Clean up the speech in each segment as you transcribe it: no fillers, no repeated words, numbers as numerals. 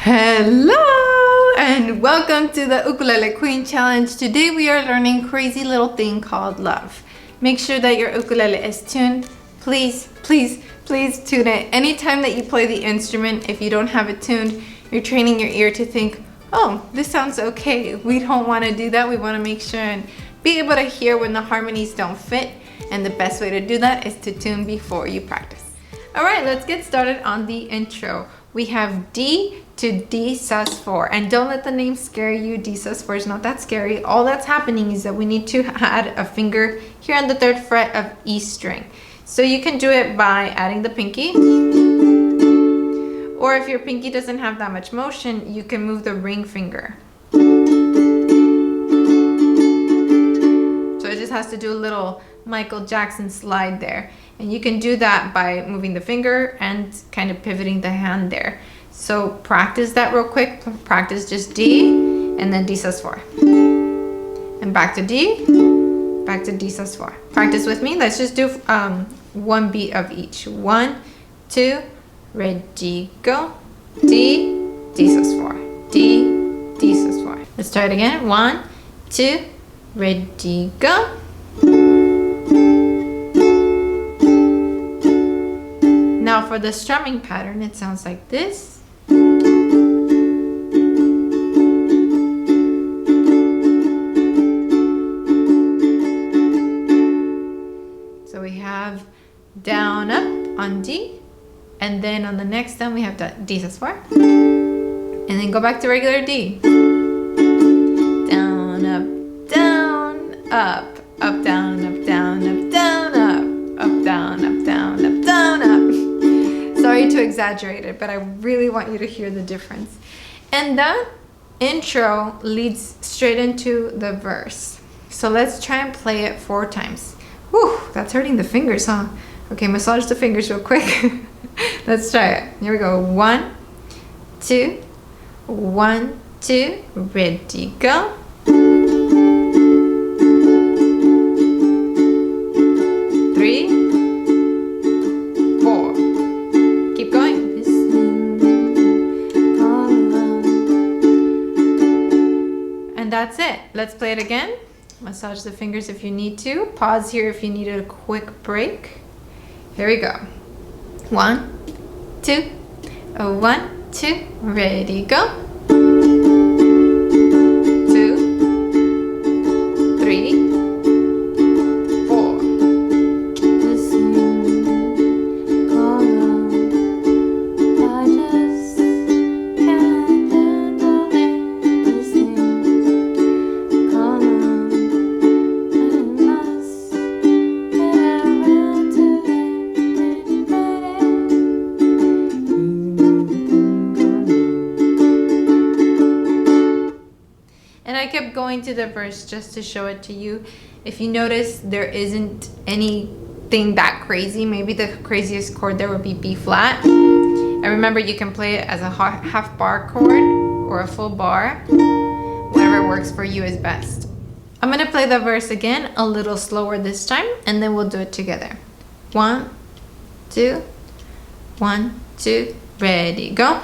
Hello and welcome to the Ukulele Queen Challenge. Today we are learning a crazy little thing called love. Make sure that your ukulele is tuned. Please tune it. Anytime that you play the instrument, if you don't have it tuned, you're training your ear to think, oh, this sounds okay. We don't want to do that. We want to make sure and be able to hear when the harmonies don't fit. And the best way to do that is to tune before you practice. All right, let's get started on the intro. We have D to D sus4, and don't let the name scare you. D sus4 is not that scary. All that's happening is that we need to add a finger here on the 3rd fret of E string. So you can do it by adding the pinky, or if your pinky doesn't have that much motion, you can move the ring finger. So it just has to do a little Michael Jackson slide there. And you can do that by moving the finger and kind of pivoting the hand there. So practice that real quick. Practice just D and then D sus4. And back to D, back to D sus4. Practice with me. Let's just do one beat of each. 1, 2, ready, go. D, D sus4. D, D sus4. Let's try it again. 1, 2, ready, go. Now for the strumming pattern, it sounds like this. So we have down, up on D, and then on the next one we have D sus4, and then go back to regular D. Down, up, down, up, up, down, up, down, up, down, up, up, down, up, down, up, down, up. Sorry to exaggerate it, but I really want you to hear the difference. And that intro leads straight into the verse. So let's try and play it 4 times. Whew, that's hurting the fingers, huh? Okay, massage the fingers real quick. Let's try it. Here we go. 1, 2, 1, 2, ready, go. 3, 4. Keep going. And that's it. Let's play it again. Massage the fingers if you need to. Pause here if you need a quick break. Here we go. 1, 2, 1, 2, ready, go. 2, 3, 4. Listen, call out. I just can't handle it. Listen, call out. I kept going to the verse just to show it to you. If you notice, there isn't anything that crazy. Maybe the craziest chord there would be B flat. And remember, you can play it as a half bar chord or a full bar. Whatever works for you is best. I'm gonna play the verse again, a little slower this time, and then we'll do it together. 1, 2, 1, 2, ready, go.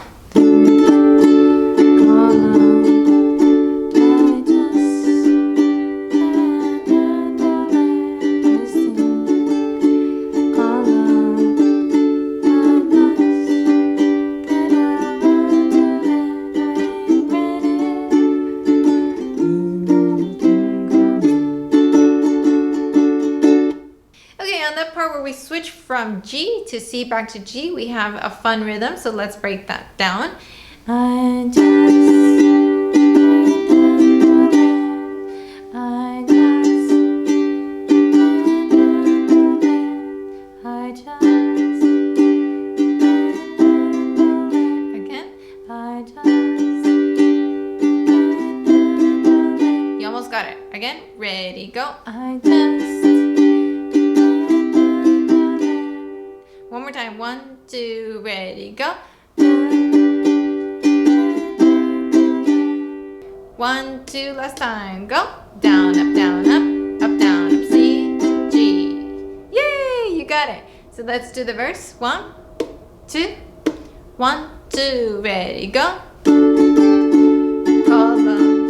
Where we switch from G to C back to G, we have a fun rhythm, so let's break that down. I You almost got it. Again, ready, go. One more time. 1, 2, ready, go. 1, 2, last time. Go. Down, up, down, up, down, up, C, G. Yay, you got it. So let's do the verse. 1, 2, 1, 2, ready, go. Called love.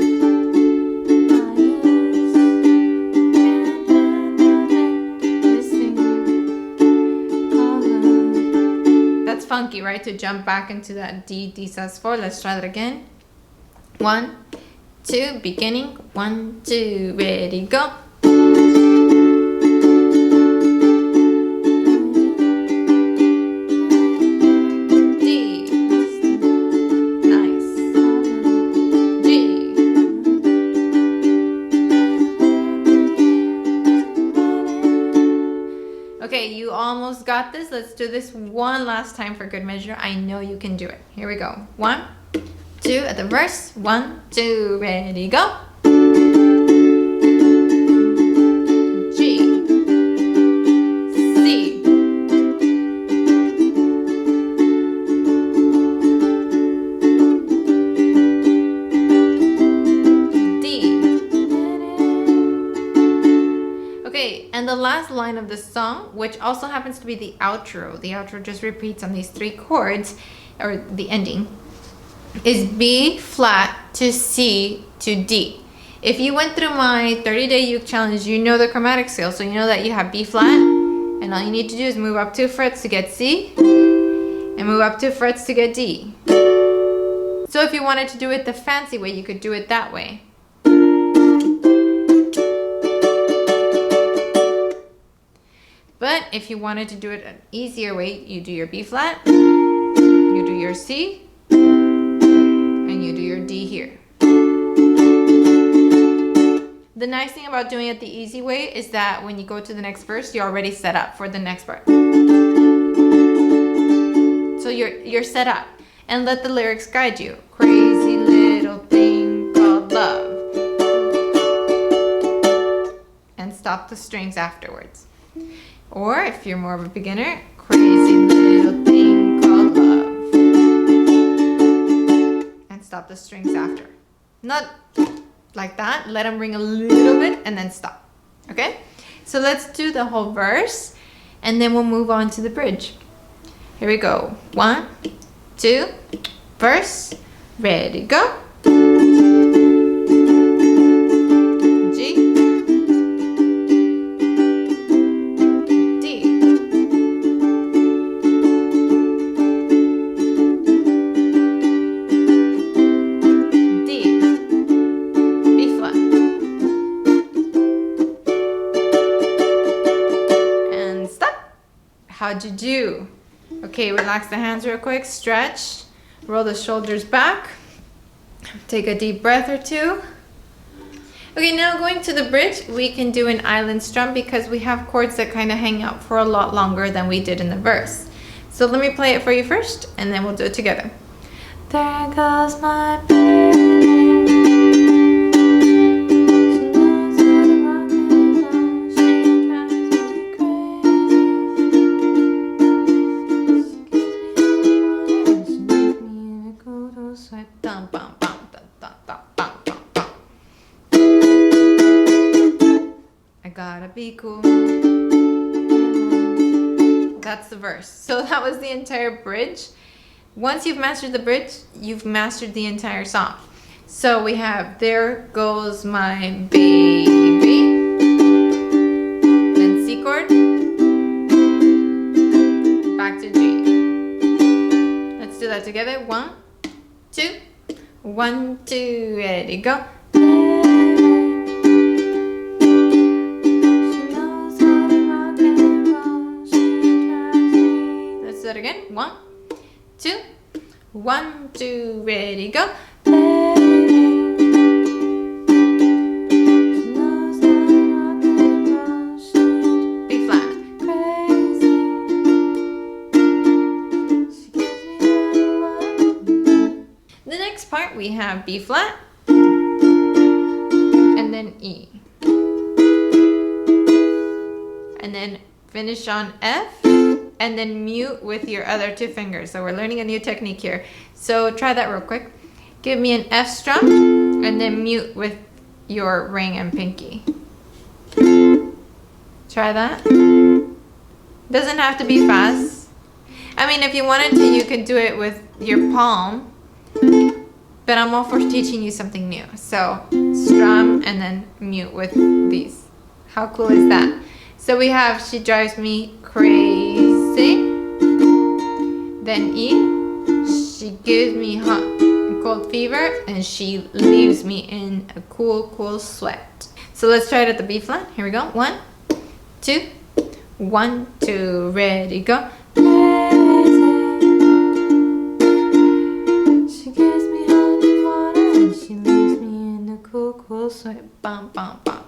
That's funky, right? To jump back into that D, D sus4. Let's try that again. 1, 2, beginning. 1, 2, ready, go. Okay, you almost got this. Let's do this one last time for good measure. I know you can do it. Here we go. 1, 2 at the verse. 1, 2, ready, go. G, C, D. Okay, and the last line of the song, which also happens to be the outro just repeats on these 3 chords, or the ending, is B flat to C to D. If you went through my 30-day uke challenge, you know the chromatic scale, so you know that you have B flat, and all you need to do is move up 2 frets to get C, and move up 2 frets to get D. So if you wanted to do it the fancy way, you could do it that way. But if you wanted to do it an easier way, you do your B flat, you do your C, and you do your D here. The nice thing about doing it the easy way is that when you go to the next verse, you're already set up for the next part. So you're set up, and let the lyrics guide you. Crazy little thing called love. And stop the strings afterwards. Or if you're more of a beginner, crazy little thing called love. And stop the strings after. Not like that. Let them ring a little bit and then stop. Okay? So let's do the whole verse and then we'll move on to the bridge. Here we go. 1, 2, verse, ready, go. How'd you do? Okay, relax the hands real quick, stretch, roll the shoulders back, take a deep breath or 2. Okay, now going to the bridge, we can do an island strum because we have chords that kind of hang out for a lot longer than we did in the verse. So let me play it for you first and then we'll do it together. There goes my baby. Gotta be cool. That's the verse. So that was the entire bridge. Once you've mastered the bridge, you've mastered the entire song. So we have There Goes My Baby, then C chord, back to G. Let's do that together. 1, 2, 1, 2, ready, go. Again, 1, 2, 1, 2, ready, go. B flat. The next part we have B flat and then E, and then finish on F. And then mute with your other 2 fingers. So we're learning a new technique here. So try that real quick. Give me an F strum and then mute with your ring and pinky. Try that. Doesn't have to be fast. I mean, if you wanted to, you could do it with your palm but I'm all for teaching you something new. So strum and then mute with these. How cool is that? So we have she drives me crazy. Then E, she gives me hot and cold fever, and she leaves me in a cool, cool sweat. So let's try it at the B flat. Here we go. 1, 2, 1, 2, ready, go. She gives me hot and water, and she leaves me in a cool, cool sweat. Bum, bum, bum,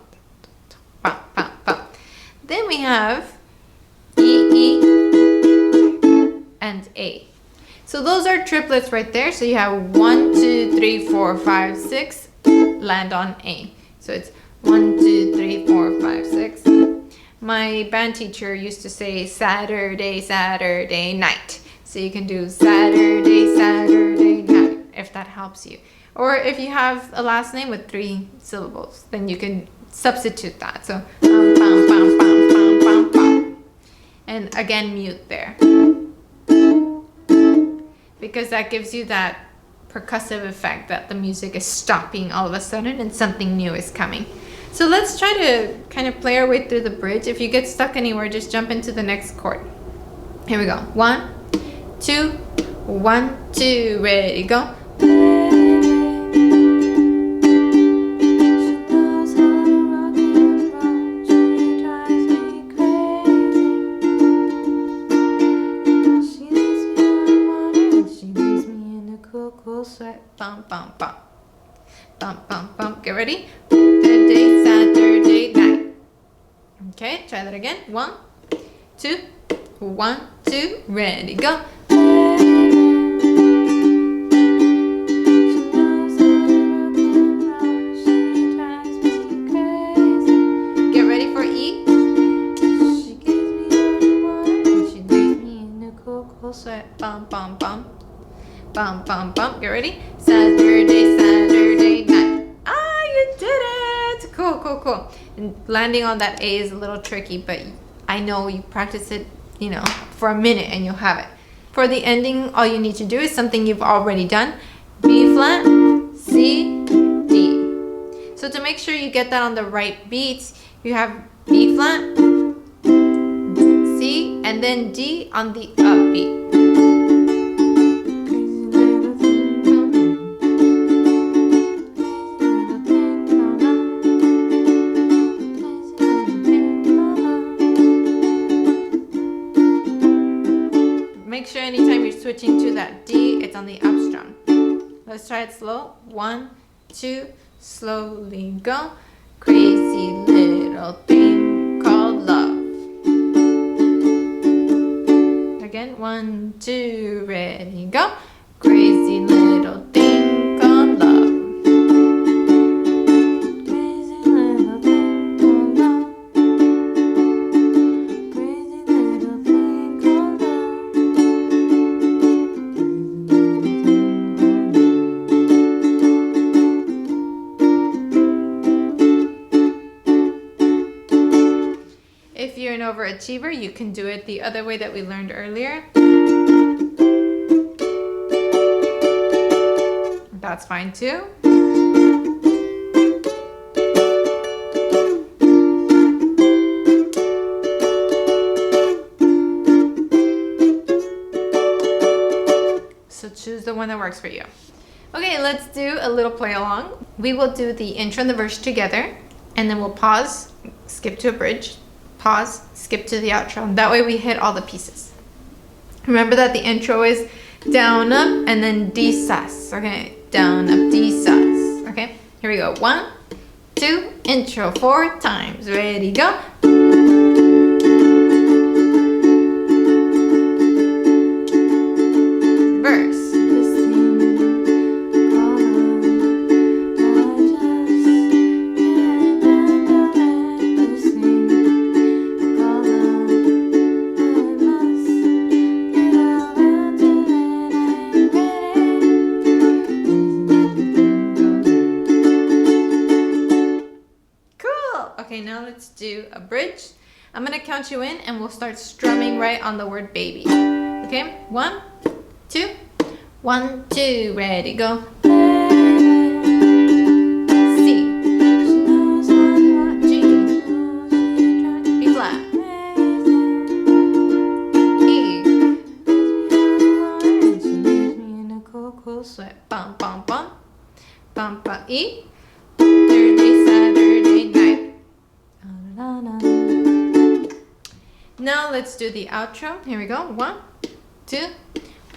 bum, bum, bum. Then we have E, and A. So those are triplets right there. So you have 1, 2, 3, 4, 5, 6, land on A. So it's 1, 2, 3, 4, 5, 6. My band teacher used to say Saturday, Saturday night. So you can do Saturday, Saturday night, if that helps you. Or if you have a last name with 3 syllables, then you can substitute that. So bum, bum, bum, bum, bum, bum, bum. And again, mute there. Because that gives you that percussive effect that the music is stopping all of a sudden and something new is coming. So let's try to kind of play our way through the bridge. If you get stuck anywhere, just jump into the next chord. Here we go. 1, 2, 1, 2, ready, go. Bum, bum, bum. Bum, bum, bum. Get ready? Saturday, Saturday night. Okay, try that again. 1, 2, 1, 2, ready, go. Get ready for E. She gives me water and she leaves me in a cool, cool sweat. Bum, bum, bum. Bum, bum, bum. Get ready? Saturday, Saturday night. Ah, you did it! Cool, cool, cool. And landing on that A is a little tricky, but I know you practice it, you know, for a minute and you'll have it. For the ending, all you need to do is something you've already done. B flat, C, D. So to make sure you get that on the right beats, you have B flat, C, and then D on the upbeat. Make sure anytime you're switching to that D, it's on the up strum. Let's try it slow. 1, 2, slowly go. Crazy little thing called love. Again, 1, 2, ready, go. Crazy little thing called love. Crazy little thing called love. Crazy little thing called love. If you're an overachiever, you can do it the other way that we learned earlier. That's fine too. So choose the one that works for you. Okay, let's do a little play along. We will do the intro and the verse together, and then we'll pause, skip to a bridge, pause, skip to the outro. That way we hit all the pieces. Remember that the intro is down, up, and then D sus. Okay, down, up, D sus. Okay, here we go. 1, 2, intro 4 times. Ready, go. Verse. Okay, now let's do a bridge. I'm gonna count you in and we'll start strumming right on the word baby. Okay, 1, 2, 1, 2, ready, go. sweat. Bum, bum, bum. Bum, bum, e. Thursday, Saturday night. Na, na, na. Now let's do the outro. Here we go. 1, 2,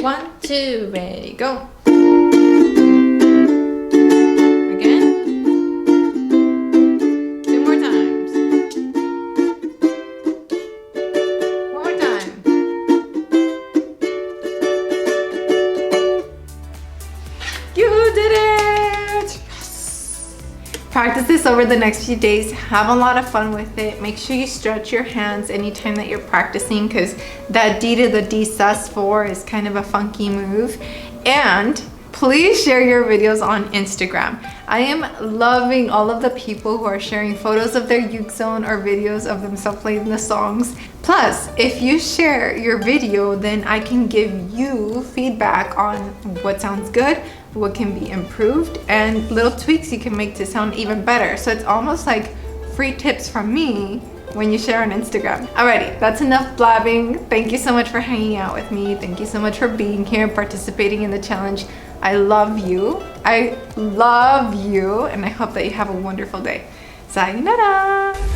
1, 2, ready, go. Practice this over the next few days. Have a lot of fun with it. Make sure you stretch your hands anytime that you're practicing, because that D to the D sus4 is kind of a funky move. And please share your videos on Instagram. I am loving all of the people who are sharing photos of their uke zone or videos of themselves playing the songs. Plus, if you share your video, then I can give you feedback on what sounds good, what can be improved, and little tweaks you can make to sound even better. So it's almost like free tips from me when you share on Instagram. Alrighty, that's enough blabbing. Thank you so much for hanging out with me. Thank you so much for being here, participating in the challenge. I love you. I love you, and I hope that you have a wonderful day. Sayonara!